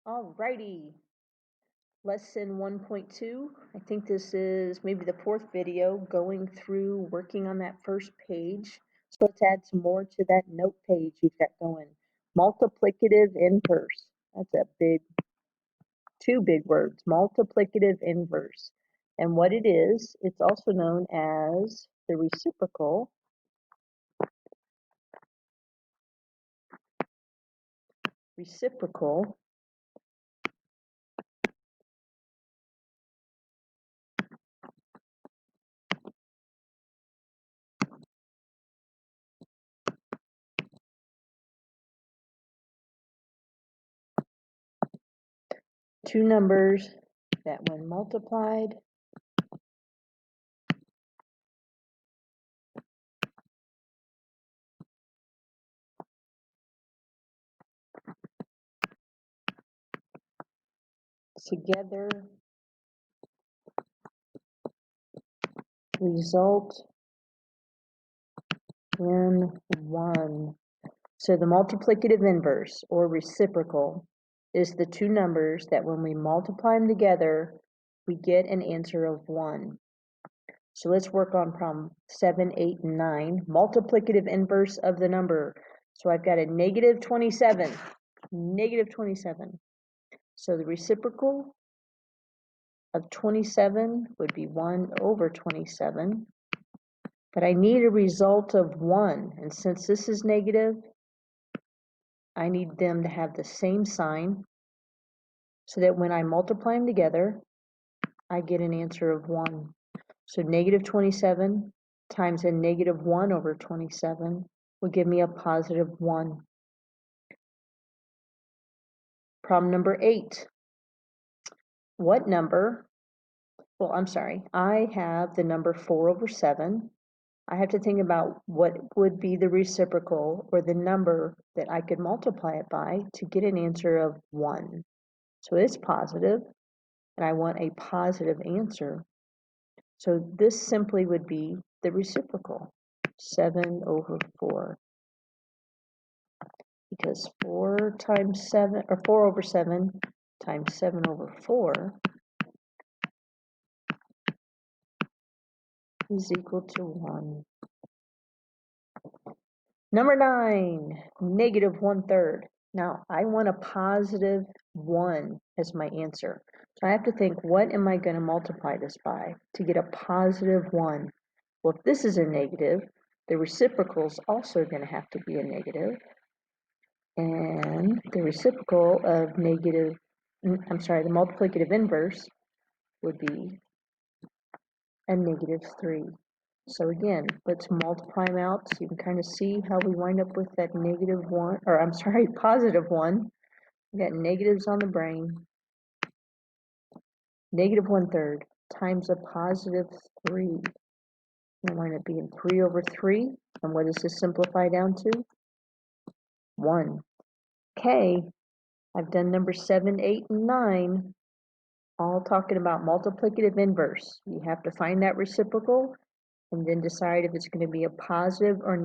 Alrighty, lesson 1.2. I think this is maybe the fourth video going through working on that first page. So let's add some more to that note page you've got going. Multiplicative inverse. That's two big words, multiplicative inverse. And what it is, it's also known as the reciprocal two numbers that when multiplied together result in 1. So the multiplicative inverse, or reciprocal, is the two numbers that when we multiply them together, we get an answer of 1. So let's work on problem 7, 8, and 9. Multiplicative inverse of the number. So I've got a negative 27. Negative 27. So the reciprocal of 27 would be 1 over 27. But I need a result of 1. And since this is negative, I need them to have the same sign so that when I multiply them together, I get an answer of 1. So negative 27 times a negative 1 over 27 will give me a positive 1. Problem number 8. What number? Well, I'm sorry. I have the number 4 over 7. I have to think about what would be the reciprocal or the number that I could multiply it by to get an answer of 1. So it's positive, and I want a positive answer. So this simply would be the reciprocal, 7 over 4. Because 4 times 7, or 4 over 7 times 7 over 4 is equal to 1. Number 9, negative 1/3. Now, I want a positive 1 as my answer. So I have to think, what am I going to multiply this by to get a positive 1? Well, if this is a negative, the reciprocal is also going to have to be a negative. And the reciprocal of the multiplicative inverse would be a negative 3. So again, let's multiply them out so you can kind of see how we wind up with that negative 1, or I'm sorry, positive 1. We got negatives on the brain. Negative 1/3 times a positive 3. It'll wind up being 3 over 3. And what does this simplify down to? 1. Okay, I've done number 7, 8, and 9. All talking about multiplicative inverse. You have to find that reciprocal and then decide if it's going to be a positive or